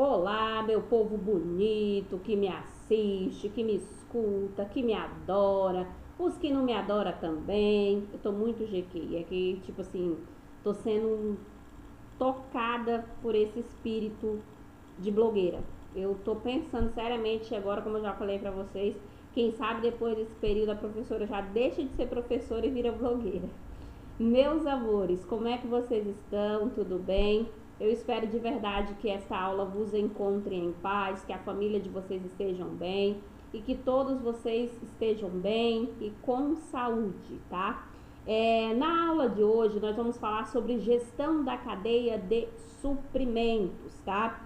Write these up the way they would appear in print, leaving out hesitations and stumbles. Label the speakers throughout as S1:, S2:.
S1: Olá, meu povo bonito que me assiste, que me escuta, que me adora, os que não me adoram também. Eu tô muito GQ, é que, tipo assim, tô sendo tocada por esse espírito de blogueira. Eu tô pensando seriamente agora, como eu já falei pra vocês, quem sabe depois desse período a professora já deixa de ser professora e vira blogueira. Meus amores, como é que vocês estão? Tudo bem? Eu espero de verdade que esta aula vos encontre em paz, que a família de vocês estejam bem e que todos vocês estejam bem e com saúde, tá? Na aula de hoje nós vamos falar sobre gestão da cadeia de suprimentos, tá?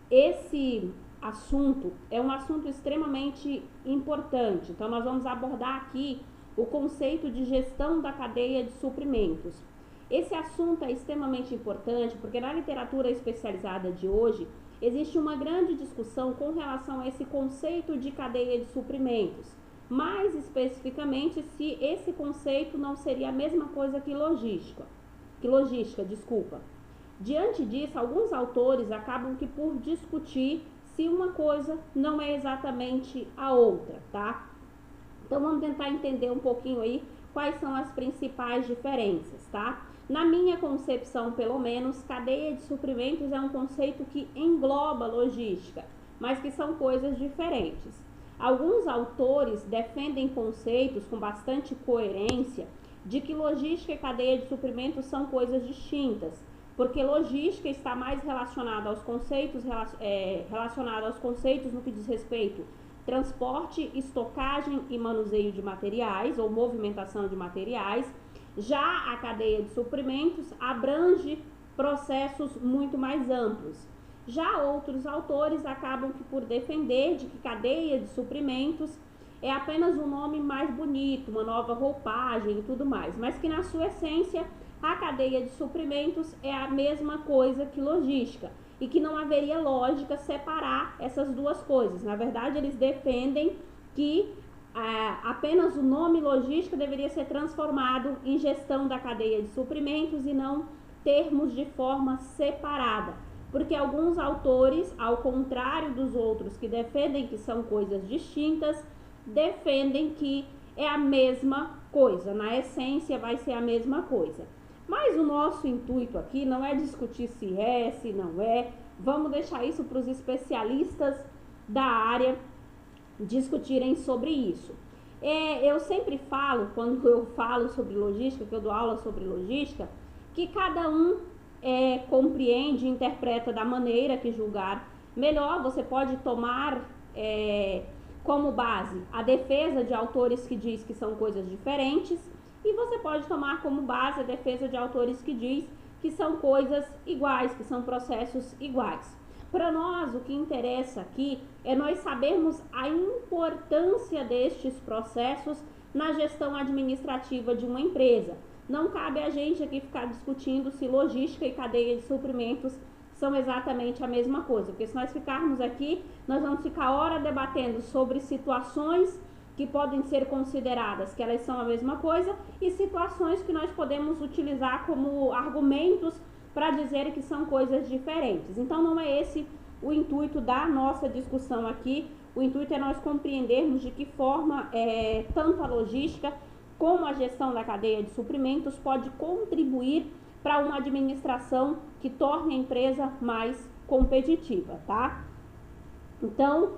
S1: Esse assunto é um assunto extremamente importante, então nós vamos abordar aqui o conceito de gestão da cadeia de suprimentos. Esse assunto é extremamente importante porque na literatura especializada de hoje existe uma grande discussão com relação a esse conceito de cadeia de suprimentos. Mais especificamente, se esse conceito não seria a mesma coisa que logística. Diante disso, alguns autores acabam que por discutir se uma coisa não é exatamente a outra, tá? Então vamos tentar entender um pouquinho aí quais são as principais diferenças, tá? Na minha concepção, pelo menos, cadeia de suprimentos é um conceito que engloba logística, mas que são coisas diferentes. Alguns autores defendem conceitos com bastante coerência de que logística e cadeia de suprimentos são coisas distintas, porque logística está mais relacionada aos conceitos, no que diz respeito transporte, estocagem e manuseio de materiais ou movimentação de materiais. Já a cadeia de suprimentos abrange processos muito mais amplos. Já outros autores acabam que por defender de que cadeia de suprimentos é apenas um nome mais bonito, uma nova roupagem e tudo mais, mas que na sua essência a cadeia de suprimentos é a mesma coisa que logística e que não haveria lógica separar essas duas coisas. Na verdade, eles defendem que apenas o nome logística deveria ser transformado em gestão da cadeia de suprimentos e não termos de forma separada. Porque alguns autores, ao contrário dos outros que defendem que são coisas distintas, defendem que é a mesma coisa, na essência vai ser a mesma coisa. Mas o nosso intuito aqui não é discutir se é, se não é, vamos deixar isso para os especialistas da área discutirem sobre isso. Eu sempre falo, quando eu falo sobre logística, que eu dou aula sobre logística, que cada um compreende e interpreta da maneira que julgar melhor. Você pode tomar como base a defesa de autores que diz que são coisas diferentes, e você pode tomar como base a defesa de autores que diz que são coisas iguais, que são processos iguais. Para nós, o que interessa aqui é nós sabermos a importância destes processos na gestão administrativa de uma empresa. Não cabe a gente aqui ficar discutindo se logística e cadeia de suprimentos são exatamente a mesma coisa, porque se nós ficarmos aqui, nós vamos ficar hora debatendo sobre situações que podem ser consideradas que elas são a mesma coisa e situações que nós podemos utilizar como argumentos para dizer que são coisas diferentes. Então não é esse o intuito da nossa discussão aqui. O intuito é nós compreendermos de que forma tanto a logística como a gestão da cadeia de suprimentos pode contribuir para uma administração que torne a empresa mais competitiva, tá? Então,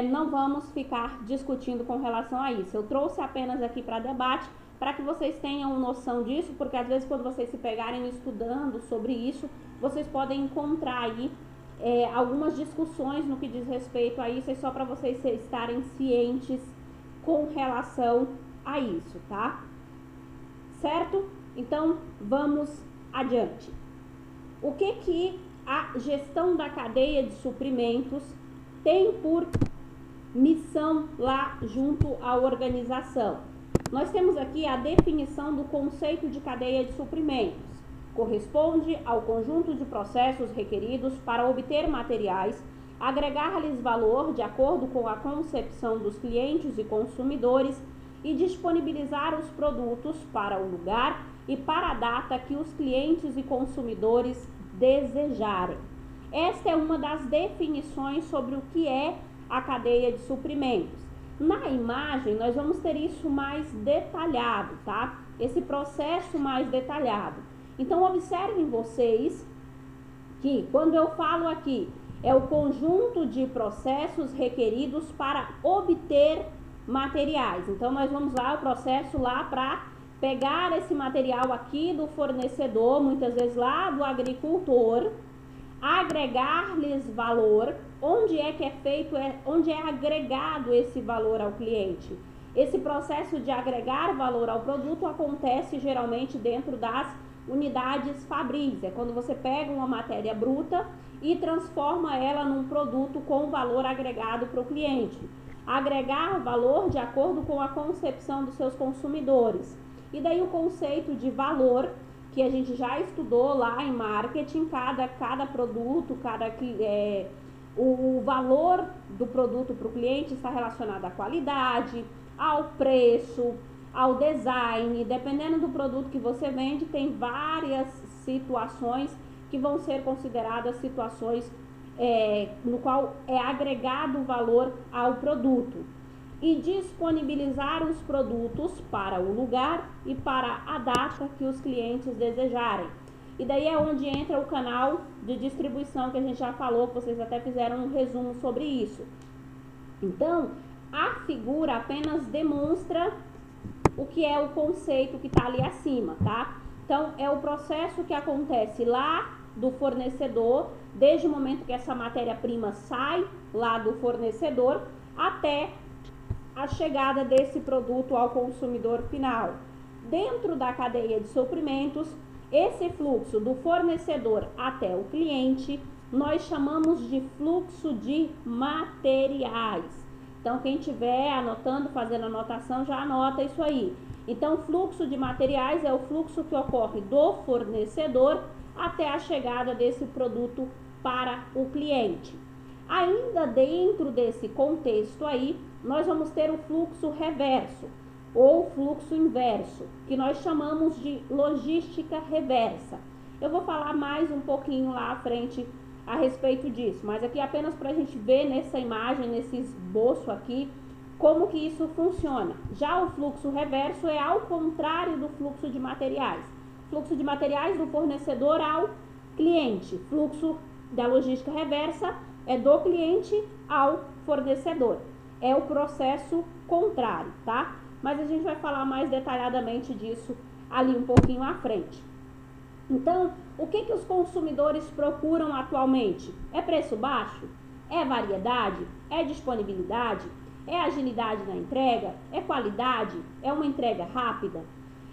S1: não vamos ficar discutindo com relação a isso. Eu trouxe apenas aqui para debate, para que vocês tenham noção disso, porque às vezes quando vocês se pegarem estudando sobre isso, vocês podem encontrar aí algumas discussões no que diz respeito a isso, é só para vocês estarem cientes com relação a isso, tá? Certo? Então, vamos adiante. O que a gestão da cadeia de suprimentos tem por missão lá junto à organização? Nós temos aqui a definição do conceito de cadeia de suprimentos. Corresponde ao conjunto de processos requeridos para obter materiais, agregar-lhes valor de acordo com a concepção dos clientes e consumidores e disponibilizar os produtos para o lugar e para a data que os clientes e consumidores desejarem. Esta é uma das definições sobre o que é a cadeia de suprimentos. Na imagem, nós vamos ter isso mais detalhado, tá? Esse processo mais detalhado. Então, observem vocês que quando eu falo aqui, é o conjunto de processos requeridos para obter materiais. Então, nós vamos lá, o processo lá para pegar esse material aqui do fornecedor, muitas vezes lá do agricultor, agregar-lhes valor, onde é que é feito, onde é agregado esse valor ao cliente. Esse processo de agregar valor ao produto acontece geralmente dentro das unidades fabris, é quando você pega uma matéria bruta e transforma ela num produto com valor agregado para o cliente. Agregar valor de acordo com a concepção dos seus consumidores. E daí o conceito de valor, que a gente já estudou lá em marketing, cada produto, o valor do produto para o cliente está relacionado à qualidade, ao preço, ao design. Dependendo do produto que você vende, tem várias situações que vão ser consideradas situações no qual é agregado valor ao produto. E disponibilizar os produtos para o lugar e para a data que os clientes desejarem. E daí é onde entra o canal de distribuição que a gente já falou, que vocês até fizeram um resumo sobre isso. Então, a figura apenas demonstra o que é o conceito que está ali acima, tá? Então, é o processo que acontece lá do fornecedor, desde o momento que essa matéria-prima sai lá do fornecedor, até a chegada desse produto ao consumidor final. Dentro da cadeia de suprimentos, esse fluxo do fornecedor até o cliente, nós chamamos de fluxo de materiais. Então, quem estiver anotando, fazendo anotação, já anota isso aí. Então, fluxo de materiais é o fluxo que ocorre do fornecedor até a chegada desse produto para o cliente. Ainda dentro desse contexto aí, nós vamos ter o fluxo reverso ou fluxo inverso, que nós chamamos de logística reversa. Eu vou falar mais um pouquinho lá à frente a respeito disso, mas aqui apenas para a gente ver nessa imagem, nesse esboço aqui, como que isso funciona. Já o fluxo reverso é ao contrário do fluxo de materiais. Fluxo de materiais do fornecedor ao cliente. Fluxo da logística reversa é do cliente ao fornecedor. É o processo contrário, tá? Mas a gente vai falar mais detalhadamente disso ali um pouquinho à frente. Então, o que os consumidores procuram atualmente? É preço baixo? É variedade? É disponibilidade? É agilidade na entrega? É qualidade? É uma entrega rápida?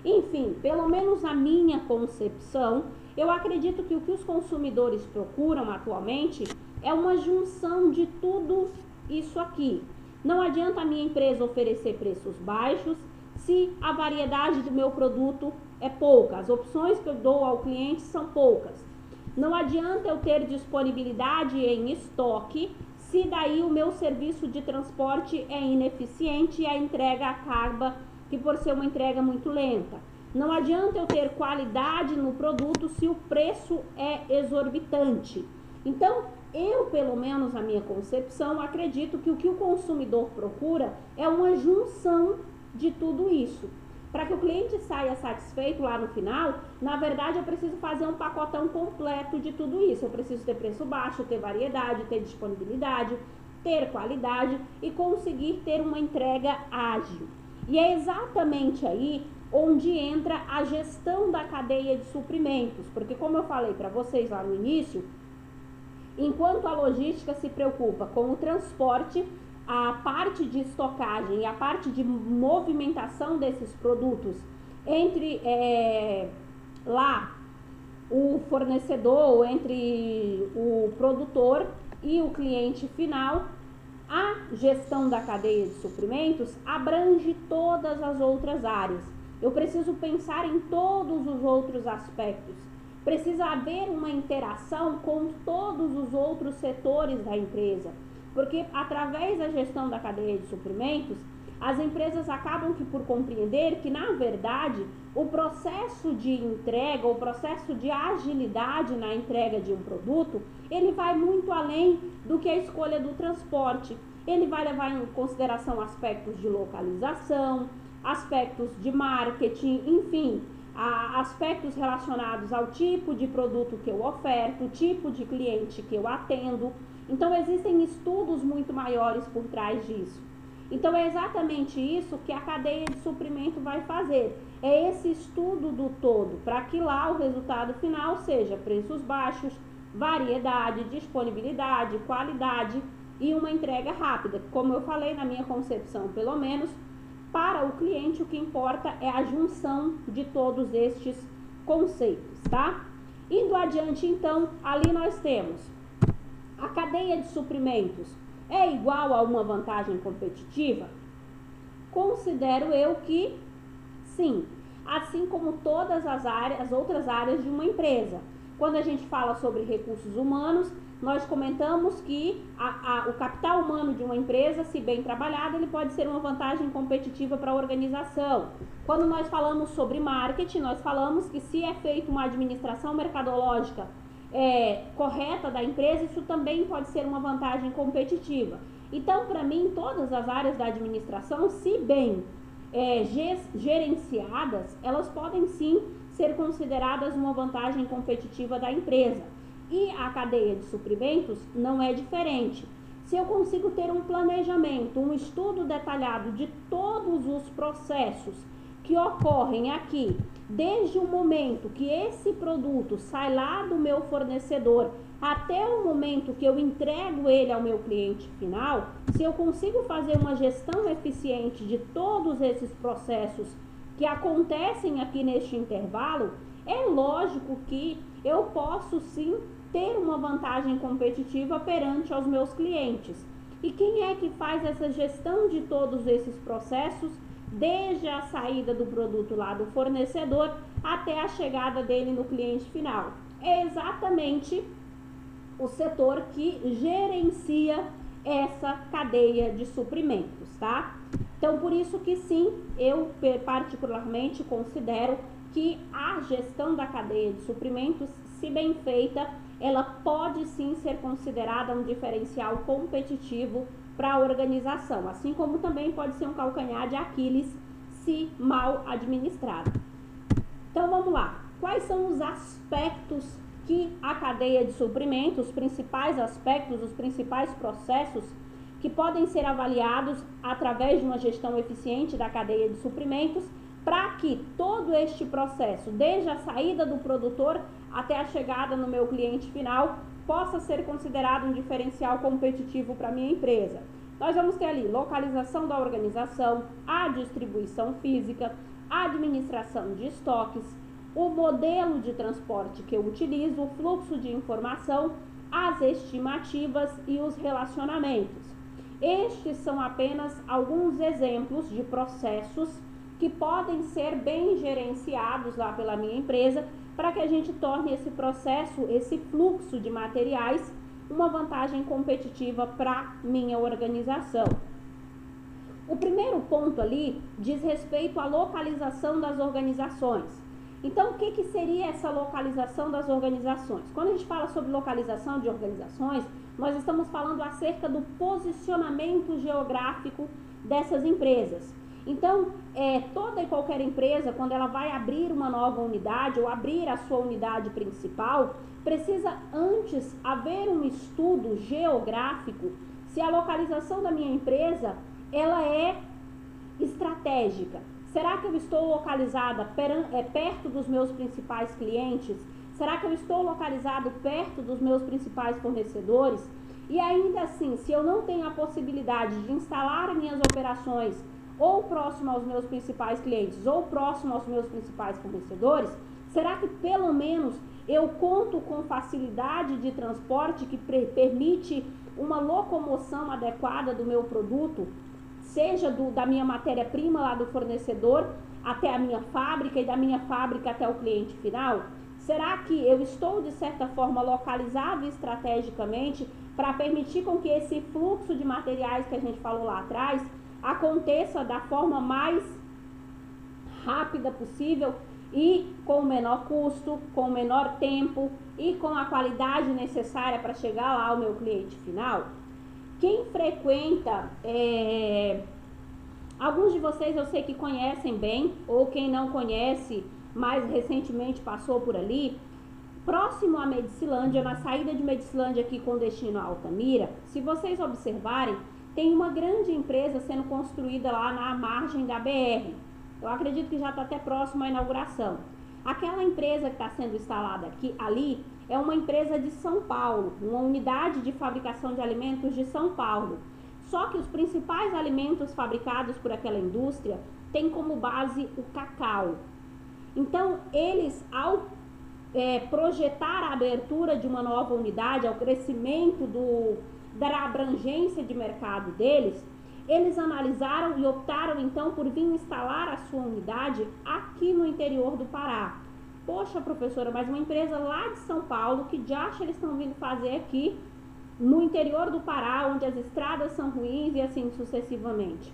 S1: Enfim, pelo menos na minha concepção, eu acredito que o que os consumidores procuram atualmente é uma junção de tudo isso aqui. Não adianta a minha empresa oferecer preços baixos se a variedade do meu produto é pouca, as opções que eu dou ao cliente são poucas. Não adianta eu ter disponibilidade em estoque se daí o meu serviço de transporte é ineficiente e a entrega acaba que por ser uma entrega muito lenta. Não adianta eu ter qualidade no produto se o preço é exorbitante. Então, eu, pelo menos na minha concepção, acredito que o que o consumidor procura é uma junção de tudo isso. Para que o cliente saia satisfeito lá no final, na verdade eu preciso fazer um pacotão completo de tudo isso. Eu preciso ter preço baixo, ter variedade, ter disponibilidade, ter qualidade e conseguir ter uma entrega ágil. E é exatamente aí onde entra a gestão da cadeia de suprimentos, porque como eu falei para vocês lá no início, enquanto a logística se preocupa com o transporte, a parte de estocagem e a parte de movimentação desses produtos entre lá o fornecedor, entre o produtor e o cliente final, a gestão da cadeia de suprimentos abrange todas as outras áreas. Eu preciso pensar em todos os outros aspectos. Precisa haver uma interação com todos os outros setores da empresa, porque através da gestão da cadeia de suprimentos, as empresas acabam que por compreender que, na verdade, o processo de entrega, o processo de agilidade na entrega de um produto, ele vai muito além do que a escolha do transporte. Ele vai levar em consideração aspectos de localização, aspectos de marketing, enfim, aspectos relacionados ao tipo de produto que eu oferto, o tipo de cliente que eu atendo. Então, existem estudos muito maiores por trás disso. Então, é exatamente isso que a cadeia de suprimento vai fazer. É esse estudo do todo, para que lá o resultado final seja preços baixos, variedade, disponibilidade, qualidade e uma entrega rápida. Como eu falei, na minha concepção, pelo menos, para o cliente o que importa é a junção de todos estes conceitos, tá? Indo adiante, então, ali nós temos a cadeia de suprimentos é igual a uma vantagem competitiva? Considero eu que sim, assim como todas as outras áreas de uma empresa. Quando a gente fala sobre recursos humanos, nós comentamos que o capital humano de uma empresa, se bem trabalhado, ele pode ser uma vantagem competitiva para a organização. Quando nós falamos sobre marketing, nós falamos que se é feita uma administração mercadológica correta da empresa, isso também pode ser uma vantagem competitiva. Então, para mim, todas as áreas da administração, se bem gerenciadas, elas podem sim ser consideradas uma vantagem competitiva da empresa. E a cadeia de suprimentos não é diferente. Se eu consigo ter um planejamento, um estudo detalhado de todos os processos que ocorrem aqui, desde o momento que esse produto sai lá do meu fornecedor até o momento que eu entrego ele ao meu cliente final, se eu consigo fazer uma gestão eficiente de todos esses processos que acontecem aqui neste intervalo, é lógico que eu posso sim ter uma vantagem competitiva perante aos meus clientes. E quem é que faz essa gestão de todos esses processos, desde a saída do produto lá do fornecedor até a chegada dele no cliente final? É exatamente o setor que gerencia essa cadeia de suprimentos, tá? Então, por isso que sim, eu particularmente considero que a gestão da cadeia de suprimentos, se bem feita, ela pode sim ser considerada um diferencial competitivo para a organização, assim como também pode ser um calcanhar de Aquiles se mal administrado. Então vamos lá, quais são os aspectos que a cadeia de suprimentos, os principais aspectos, os principais processos que podem ser avaliados através de uma gestão eficiente da cadeia de suprimentos, para que todo este processo, desde a saída do produtor até a chegada no meu cliente final, possa ser considerado um diferencial competitivo para a minha empresa. Nós vamos ter ali localização da organização, a distribuição física, a administração de estoques, o modelo de transporte que eu utilizo, o fluxo de informação, as estimativas e os relacionamentos. Estes são apenas alguns exemplos de processos que podem ser bem gerenciados lá pela minha empresa para que a gente torne esse processo, esse fluxo de materiais, uma vantagem competitiva para minha organização. O primeiro ponto ali diz respeito à localização das organizações. Então, o que seria essa localização das organizações? Quando a gente fala sobre localização de organizações, nós estamos falando acerca do posicionamento geográfico dessas empresas. Então, toda e qualquer empresa, quando ela vai abrir uma nova unidade ou abrir a sua unidade principal, precisa antes haver um estudo geográfico se a localização da minha empresa ela é estratégica. Será que eu estou localizada perto dos meus principais clientes? Será que eu estou localizado perto dos meus principais fornecedores? E ainda assim, se eu não tenho a possibilidade de instalar minhas operações ou próximo aos meus principais clientes ou próximo aos meus principais fornecedores, será que pelo menos eu conto com facilidade de transporte que permite uma locomoção adequada do meu produto, seja da minha matéria-prima lá do fornecedor até a minha fábrica e da minha fábrica até o cliente final? Será que eu estou, de certa forma, localizado estrategicamente para permitir com que esse fluxo de materiais que a gente falou lá atrás aconteça da forma mais rápida possível e com o menor custo, com o menor tempo e com a qualidade necessária para chegar lá ao meu cliente final. Quem frequenta, alguns de vocês eu sei que conhecem bem, ou quem não conhece, mais recentemente passou por ali, próximo a Medicilândia, na saída de Medicilândia aqui com destino a Altamira, se vocês observarem, tem uma grande empresa sendo construída lá na margem da BR. Eu acredito que já está até próximo à inauguração. Aquela empresa que está sendo instalada ali é uma empresa de São Paulo, uma unidade de fabricação de alimentos de São Paulo. Só que os principais alimentos fabricados por aquela indústria têm como base o cacau. Então, eles, ao projetar a abertura de uma nova unidade, ao crescimento da abrangência de mercado deles, eles analisaram e optaram então por vir instalar a sua unidade aqui no interior do Pará. Poxa, professora, mas uma empresa lá de São Paulo, que diacho eles estão vindo fazer aqui no interior do Pará, onde as estradas são ruins e assim sucessivamente.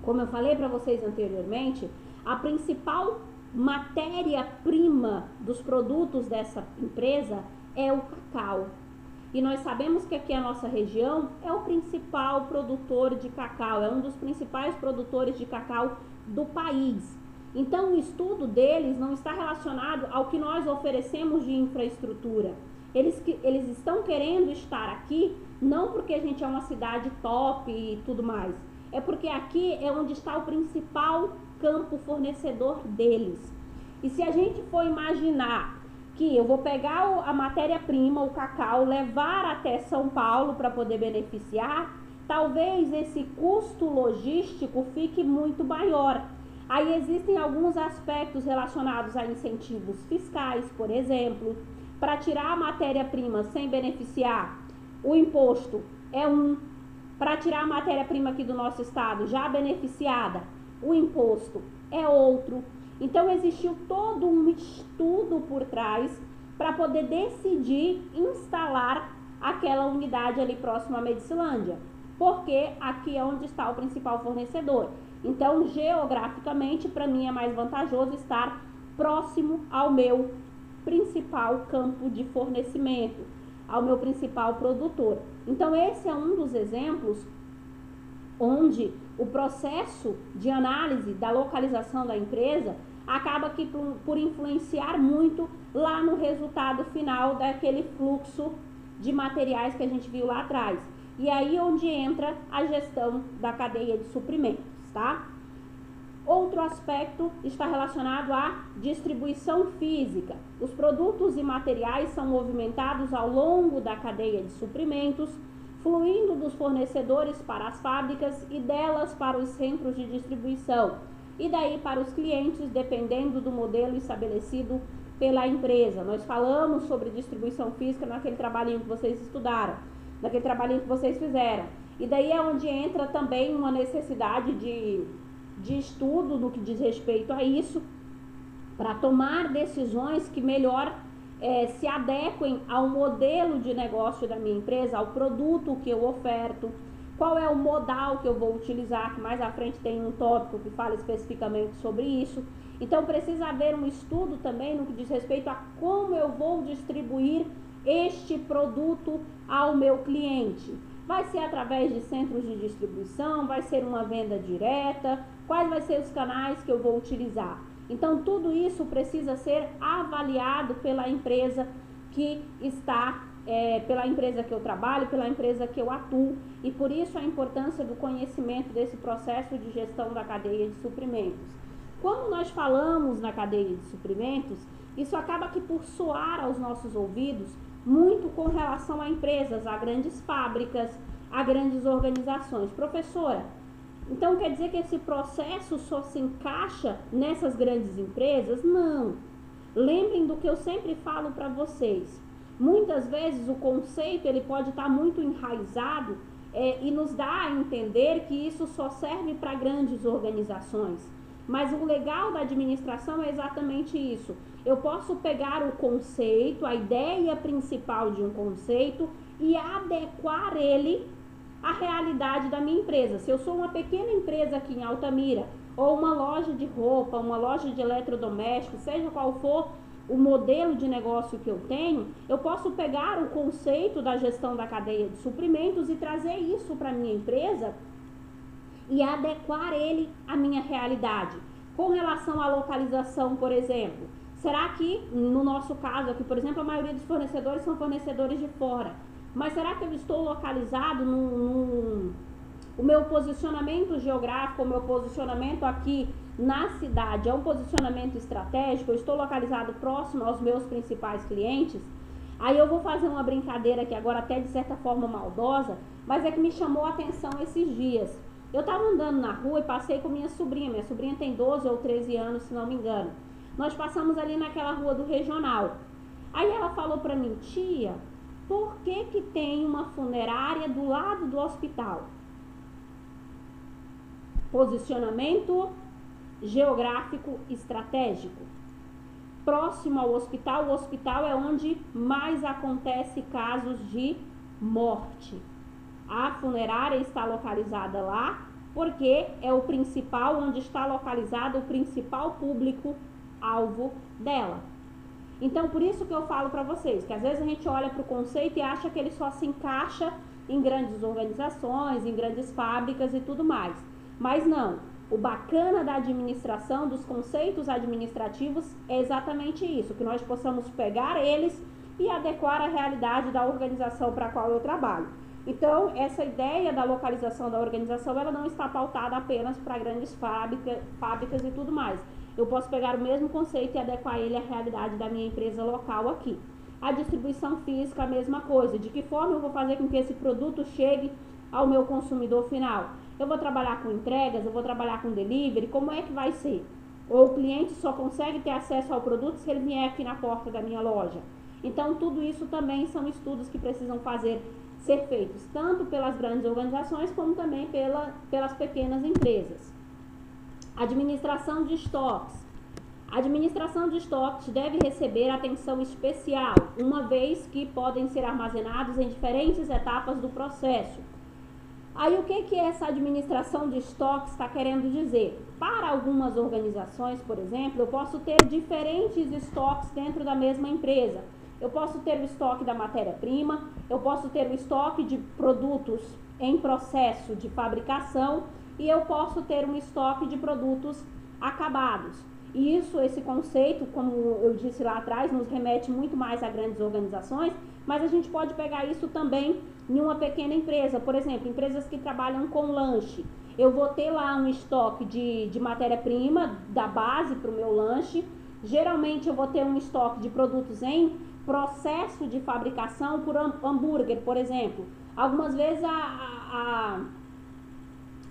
S1: Como eu falei para vocês anteriormente, a principal matéria-prima dos produtos dessa empresa é o cacau. E nós sabemos que aqui a nossa região é o principal produtor de cacau, é um dos principais produtores de cacau do país. Então, o estudo deles não está relacionado ao que nós oferecemos de infraestrutura. Eles estão querendo estar aqui, não porque a gente é uma cidade top e tudo mais, é porque aqui é onde está o principal campo fornecedor deles. E se a gente for imaginar que eu vou pegar a matéria-prima, o cacau, levar até São Paulo para poder beneficiar, talvez esse custo logístico fique muito maior. Aí existem alguns aspectos relacionados a incentivos fiscais, por exemplo, para tirar a matéria-prima sem beneficiar, o imposto é para tirar a matéria-prima aqui do nosso estado já beneficiada, o imposto é outro. Então, existiu todo um estudo por trás para poder decidir instalar aquela unidade ali próximo à Medicilândia, porque aqui é onde está o principal fornecedor. Então, geograficamente, para mim é mais vantajoso estar próximo ao meu principal campo de fornecimento, ao meu principal produtor. Então, esse é um dos exemplos onde o processo de análise da localização da empresa acaba que por influenciar muito lá no resultado final daquele fluxo de materiais que a gente viu lá atrás. E aí onde entra a gestão da cadeia de suprimentos, tá? Outro aspecto está relacionado à distribuição física. Os produtos e materiais são movimentados ao longo da cadeia de suprimentos, fluindo dos fornecedores para as fábricas e delas para os centros de distribuição. E daí para os clientes, dependendo do modelo estabelecido pela empresa. Nós falamos sobre distribuição física naquele trabalhinho que vocês estudaram, naquele trabalhinho que vocês fizeram. E daí é onde entra também uma necessidade de estudo no que diz respeito a isso, para tomar decisões que melhor se adequem ao modelo de negócio da minha empresa, ao produto que eu oferto, qual é o modal que eu vou utilizar, que mais à frente tem um tópico que fala especificamente sobre isso. Então, precisa haver um estudo também no que diz respeito a como eu vou distribuir este produto ao meu cliente. Vai ser através de centros de distribuição, vai ser uma venda direta, quais vai ser os canais que eu vou utilizar. Então, tudo isso precisa ser avaliado pela empresa que está pela empresa que eu trabalho, pela empresa que eu atuo, e por isso a importância do conhecimento desse processo de gestão da cadeia de suprimentos. Quando nós falamos na cadeia de suprimentos, isso acaba que por soar aos nossos ouvidos muito com relação a empresas, a grandes fábricas, a grandes organizações. Professora, então quer dizer que esse processo só se encaixa nessas grandes empresas? Não. Lembrem do que eu sempre falo para vocês. Muitas vezes o conceito ele pode estar muito enraizado e nos dá a entender que isso só serve para grandes organizações. Mas o legal da administração é exatamente isso. Eu posso pegar o conceito, a ideia principal de um conceito e adequar ele a realidade da minha empresa. Se eu sou uma pequena empresa aqui em Altamira, ou uma loja de roupa, uma loja de eletrodomésticos, seja qual for o modelo de negócio que eu tenho, eu posso pegar o conceito da gestão da cadeia de suprimentos e trazer isso para a minha empresa e adequar ele à minha realidade. Com relação à localização, por exemplo, será que, no nosso caso aqui, por exemplo, a maioria dos fornecedores são fornecedores de fora, mas será que eu estou localizado o meu posicionamento geográfico, o meu posicionamento aqui na cidade é um posicionamento estratégico, eu estou localizado próximo aos meus principais clientes? Aí eu vou fazer uma brincadeira aqui agora, até de certa forma maldosa, mas é que me chamou a atenção esses dias. Eu estava andando na rua e passei com minha sobrinha tem 12 ou 13 anos, se não me engano. Nós passamos ali naquela rua do Regional. Aí ela falou para mim: tia, por que que tem uma funerária do lado do hospital? Posicionamento geográfico estratégico. Próximo ao hospital, o hospital é onde mais acontece casos de morte. A funerária está localizada lá porque é o principal, onde está localizado o principal público-alvo dela. Então, por isso que eu falo para vocês, que às vezes a gente olha para o conceito e acha que ele só se encaixa em grandes organizações, em grandes fábricas e tudo mais. Mas não, o bacana da administração, dos conceitos administrativos, é exatamente isso, que nós possamos pegar eles e adequar a realidade da organização para a qual eu trabalho. Então, essa ideia da localização da organização, ela não está pautada apenas para grandes fábricas e tudo mais. Eu posso pegar o mesmo conceito e adequar ele à realidade da minha empresa local aqui. A distribuição física, a mesma coisa. De que forma eu vou fazer com que esse produto chegue ao meu consumidor final? Eu vou trabalhar com entregas, eu vou trabalhar com delivery, como é que vai ser? Ou o cliente só consegue ter acesso ao produto se ele vier aqui na porta da minha loja? Então, tudo isso também são estudos que precisam ser feitos, tanto pelas grandes organizações, como também pelas pequenas empresas. Administração de estoques. A administração de estoques deve receber atenção especial, uma vez que podem ser armazenados em diferentes etapas do processo. Aí o que essa administração de estoques está querendo dizer? Para algumas organizações, por exemplo, eu posso ter diferentes estoques dentro da mesma empresa. Eu posso ter o estoque da matéria-prima, eu posso ter o estoque de produtos em processo de fabricação e eu posso ter um estoque de produtos acabados. E esse conceito, como eu disse lá atrás, nos remete muito mais a grandes organizações, mas a gente pode pegar isso também em uma pequena empresa. Por exemplo, empresas que trabalham com lanche. Eu vou ter lá um estoque de matéria-prima da base para o meu lanche. Geralmente eu vou ter um estoque de produtos em processo de fabricação por hambúrguer, por exemplo. Algumas vezes a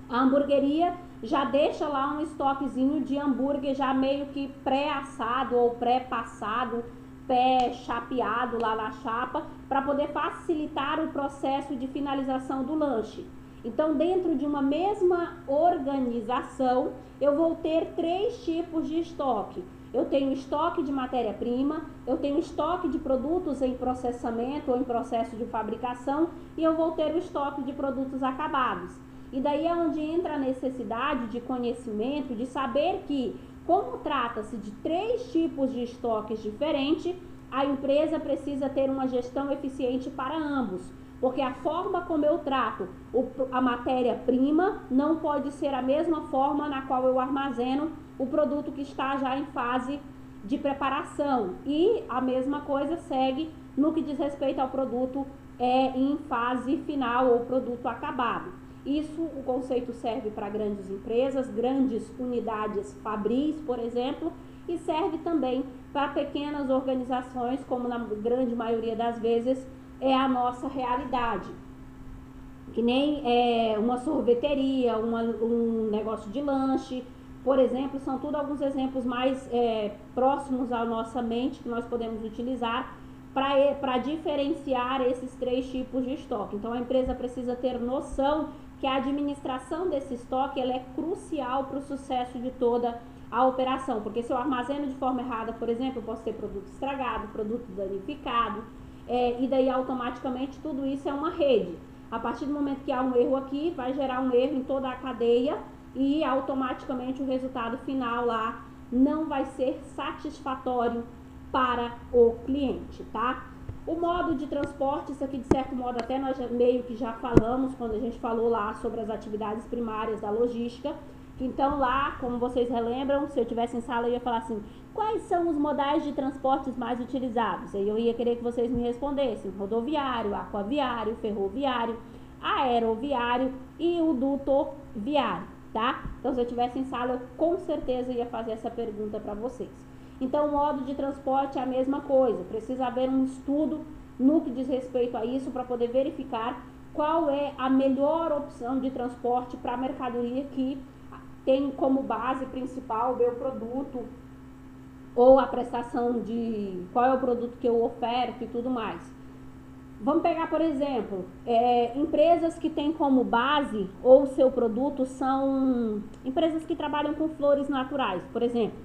S1: hamburgueria já deixa lá um estoquezinho de hambúrguer já meio que pré-assado ou pré-passado, pré-chapeado lá na chapa, para poder facilitar o processo de finalização do lanche. Então, dentro de uma mesma organização, eu vou ter 3 tipos de estoque. Eu tenho estoque de matéria-prima, eu tenho estoque de produtos em processamento ou em processo de fabricação e eu vou ter o estoque de produtos acabados. E daí é onde entra a necessidade de conhecimento, de saber que, como trata-se de 3 tipos de estoques diferentes, a empresa precisa ter uma gestão eficiente para ambos. Porque a forma como eu trato a matéria-prima não pode ser a mesma forma na qual eu armazeno o produto que está já em fase de preparação. E a mesma coisa segue no que diz respeito ao produto em fase final ou produto acabado. Isso, o conceito serve para grandes empresas, grandes unidades fabris, por exemplo, e serve também para pequenas organizações, como na grande maioria das vezes é a nossa realidade. Que nem uma sorveteria, um negócio de lanche, por exemplo, são tudo alguns exemplos mais próximos à nossa mente que nós podemos utilizar para diferenciar esses 3 tipos de estoque. Então, a empresa precisa ter noção que a administração desse estoque ela é crucial para o sucesso de toda a operação, porque se eu armazeno de forma errada, por exemplo, eu posso ter produto estragado, produto danificado, e daí automaticamente tudo isso é uma rede. A partir do momento que há um erro aqui, vai gerar um erro em toda a cadeia e automaticamente o resultado final lá não vai ser satisfatório para o cliente, tá? O modo de transporte, isso aqui de certo modo até nós meio que já falamos quando a gente falou lá sobre as atividades primárias da logística. Então lá, como vocês relembram, se eu tivesse em sala eu ia falar assim, quais são os modais de transportes mais utilizados? Aí eu ia querer que vocês me respondessem, rodoviário, aquaviário, ferroviário, aeroviário e o dutoviário, tá? Então se eu tivesse em sala eu com certeza ia fazer essa pergunta para vocês. Então o modo de transporte é a mesma coisa, precisa haver um estudo no que diz respeito a isso para poder verificar qual é a melhor opção de transporte para a mercadoria que tem como base principal o meu produto ou a prestação de qual é o produto que eu oferto e tudo mais. Vamos pegar, por exemplo, empresas que têm como base ou seu produto são empresas que trabalham com flores naturais, por exemplo.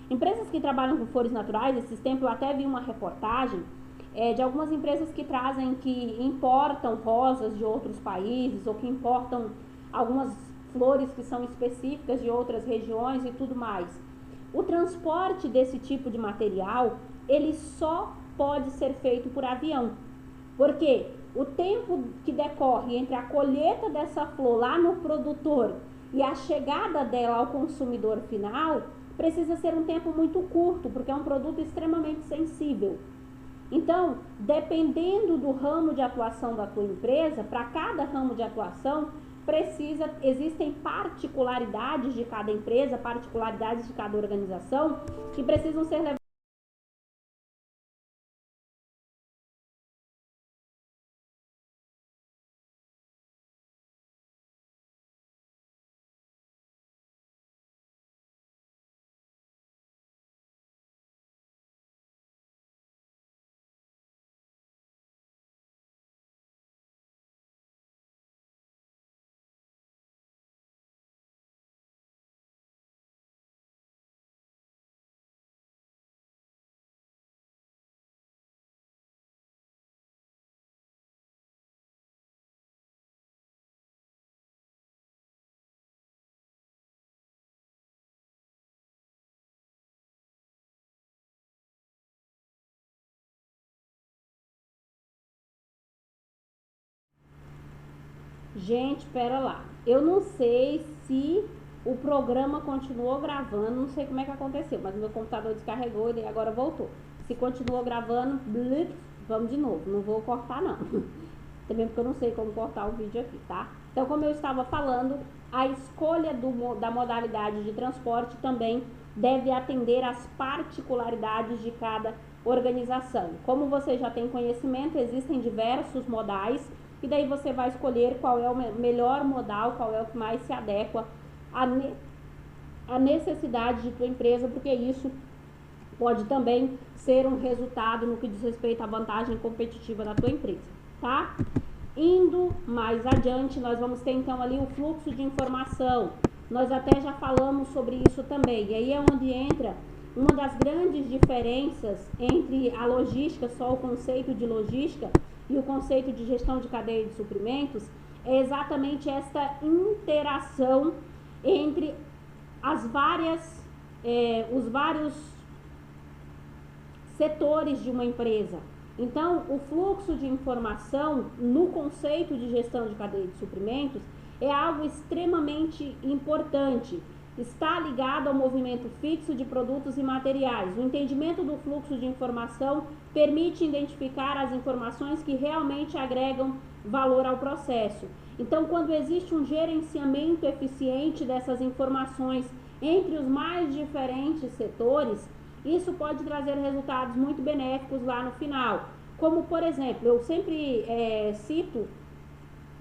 S1: Empresas que trabalham com flores naturais, esses tempos eu até vi uma reportagem de algumas empresas que importam rosas de outros países ou que importam algumas flores que são específicas de outras regiões e tudo mais. O transporte desse tipo de material, ele só pode ser feito por avião, porque o tempo que decorre entre a colheita dessa flor lá no produtor e a chegada dela ao consumidor final precisa ser um tempo muito curto, porque é um produto extremamente sensível. Então, dependendo do ramo de atuação da tua empresa, para cada ramo de atuação, existem particularidades de cada empresa, particularidades de cada organização, que precisam ser levadas. Gente, pera lá. Eu não sei se o programa continuou gravando, não sei como é que aconteceu, mas o meu computador descarregou e agora voltou. Se continuou gravando, blitz, vamos de novo. Não vou cortar não. Também porque eu não sei como cortar o vídeo aqui, tá? Então, como eu estava falando, a escolha da modalidade de transporte também deve atender às particularidades de cada organização. Como você já tem conhecimento, existem diversos modais e daí você vai escolher qual é o melhor modal, qual é o que mais se adequa à necessidade de tua empresa, porque isso pode também ser um resultado no que diz respeito à vantagem competitiva da tua empresa, tá? Indo mais adiante, nós vamos ter então ali o fluxo de informação. Nós até já falamos sobre isso também. E aí é onde entra uma das grandes diferenças entre a logística, só o conceito de logística, e o conceito de gestão de cadeia de suprimentos, é exatamente esta interação entre os vários setores de uma empresa. Então, o fluxo de informação no conceito de gestão de cadeia de suprimentos é algo extremamente importante. Está ligado ao movimento fixo de produtos e materiais. O entendimento do fluxo de informação permite identificar as informações que realmente agregam valor ao processo. Então, quando existe um gerenciamento eficiente dessas informações entre os mais diferentes setores, isso pode trazer resultados muito benéficos lá no final. Como, por exemplo, eu sempre cito,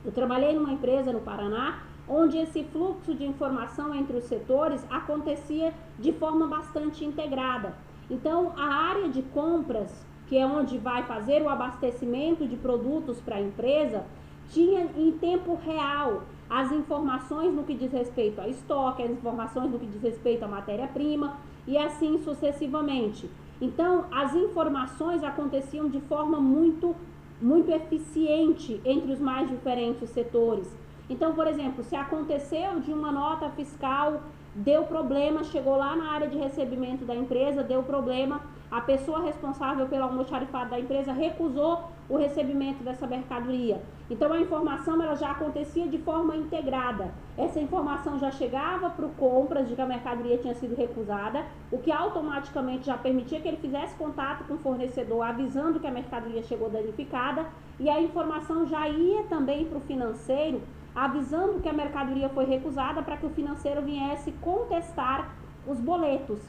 S1: eu trabalhei numa empresa no Paraná, onde esse fluxo de informação entre os setores acontecia de forma bastante integrada. Então, a área de compras, que é onde vai fazer o abastecimento de produtos para a empresa, tinha em tempo real as informações no que diz respeito a estoque, as informações no que diz respeito à matéria-prima e assim sucessivamente. Então, as informações aconteciam de forma muito muito eficiente entre os mais diferentes setores. Então, por exemplo, se aconteceu de uma nota fiscal, deu problema, chegou lá na área de recebimento da empresa, deu problema, a pessoa responsável pelo almoxarifado da empresa recusou o recebimento dessa mercadoria. Então, a informação ela já acontecia de forma integrada. Essa informação já chegava para o compras de que a mercadoria tinha sido recusada, o que automaticamente já permitia que ele fizesse contato com o fornecedor avisando que a mercadoria chegou danificada, e a informação já ia também para o financeiro avisando que a mercadoria foi recusada para que o financeiro viesse contestar os boletos.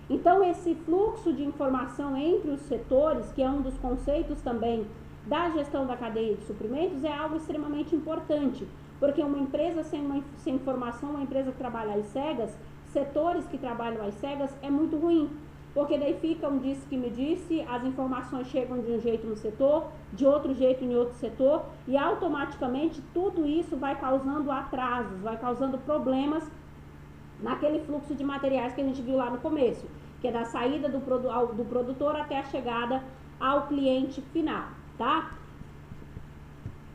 S1: Então, esse fluxo de informação entre os setores, que é um dos conceitos também da gestão da cadeia de suprimentos, é algo extremamente importante, porque uma empresa sem informação, uma empresa que trabalha às cegas, setores que trabalham às cegas, é muito ruim, porque daí fica um disse que me disse, as informações chegam de um jeito no setor, de outro jeito em outro setor, e automaticamente tudo isso vai causando atrasos, vai causando problemas naquele fluxo de materiais que a gente viu lá no começo, que é da saída do produtor até a chegada ao cliente final, tá?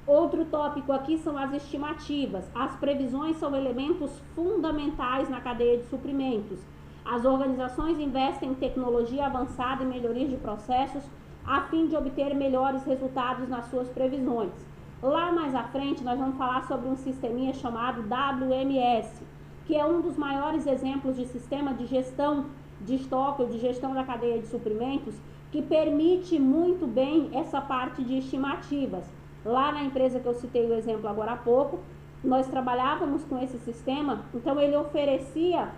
S1: Outro tópico aqui são as estimativas. As previsões são elementos fundamentais na cadeia de suprimentos. As organizações investem em tecnologia avançada e melhorias de processos a fim de obter melhores resultados nas suas previsões. Lá mais à frente nós vamos falar sobre um sisteminha chamado WMS, que é um dos maiores exemplos de sistema de gestão de estoque ou de gestão da cadeia de suprimentos, que permite muito bem essa parte de estimativas. Lá na empresa que eu citei o exemplo agora há pouco, nós trabalhávamos com esse sistema, então ele oferecia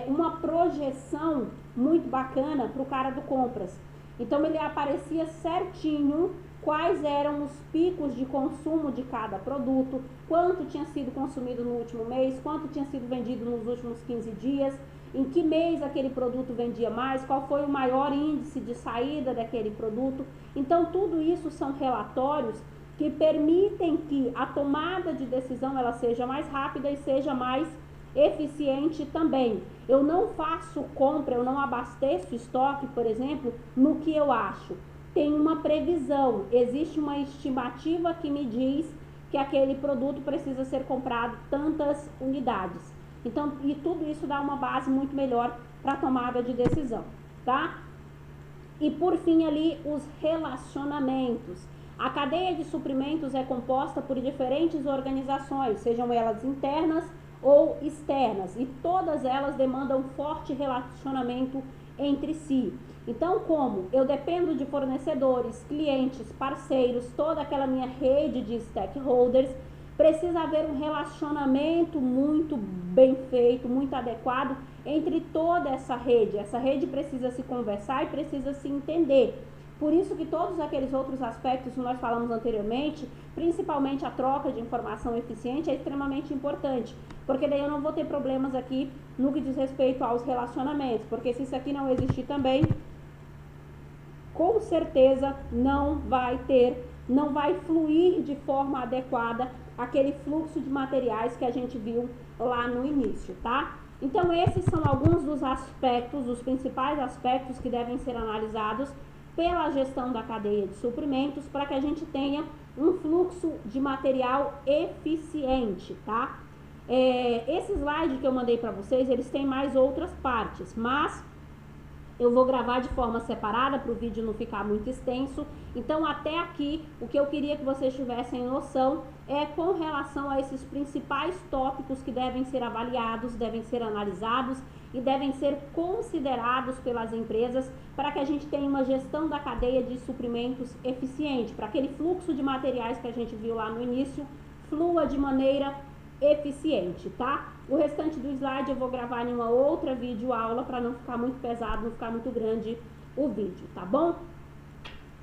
S1: uma projeção muito bacana para o cara do compras. Então ele aparecia certinho quais eram os picos de consumo de cada produto, quanto tinha sido consumido no último mês, quanto tinha sido vendido nos últimos 15 dias, em que mês aquele produto vendia mais, qual foi o maior índice de saída daquele produto. Então tudo isso são relatórios que permitem que a tomada de decisão ela seja mais rápida e seja mais eficiente também. Eu não faço compra, eu não abasteço estoque, por exemplo, no que eu acho. Tem uma previsão, existe uma estimativa que me diz que aquele produto precisa ser comprado tantas unidades. Então, e tudo isso dá uma base muito melhor para a tomada de decisão, tá? E por fim ali, os relacionamentos. A cadeia de suprimentos é composta por diferentes organizações, sejam elas internas ou externas, e todas elas demandam forte relacionamento entre si. Então, como eu dependo de fornecedores, clientes, parceiros, toda aquela minha rede de stakeholders, precisa haver um relacionamento muito bem feito, muito adequado entre toda essa rede. Essa rede precisa se conversar e precisa se entender. Por isso que todos aqueles outros aspectos que nós falamos anteriormente, principalmente a troca de informação eficiente, é extremamente importante. Porque daí eu não vou ter problemas aqui no que diz respeito aos relacionamentos. Porque se isso aqui não existir também, com certeza não vai fluir de forma adequada aquele fluxo de materiais que a gente viu lá no início, tá? Então esses são alguns dos aspectos, os principais aspectos que devem ser analisados pela gestão da cadeia de suprimentos para que a gente tenha um fluxo de material eficiente, tá? Esse slide que eu mandei para vocês, eles têm mais outras partes, mas eu vou gravar de forma separada para o vídeo não ficar muito extenso. Então, até aqui, o que eu queria que vocês tivessem noção é com relação a esses principais tópicos que devem ser avaliados, devem ser analisados e devem ser considerados pelas empresas para que a gente tenha uma gestão da cadeia de suprimentos eficiente, para aquele fluxo de materiais que a gente viu lá no início flua de maneira eficiente, tá? O restante do slide eu vou gravar em uma outra videoaula para não ficar muito pesado, não ficar muito grande o vídeo, tá bom?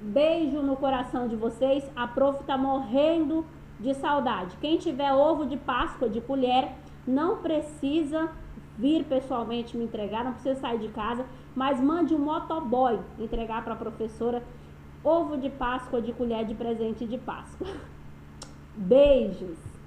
S1: Beijo no coração de vocês. A prof tá morrendo de saudade. Quem tiver ovo de Páscoa de colher, não precisa vir pessoalmente me entregar, não precisa sair de casa, mas mande um motoboy entregar para a professora ovo de Páscoa de colher de presente de Páscoa. Beijos!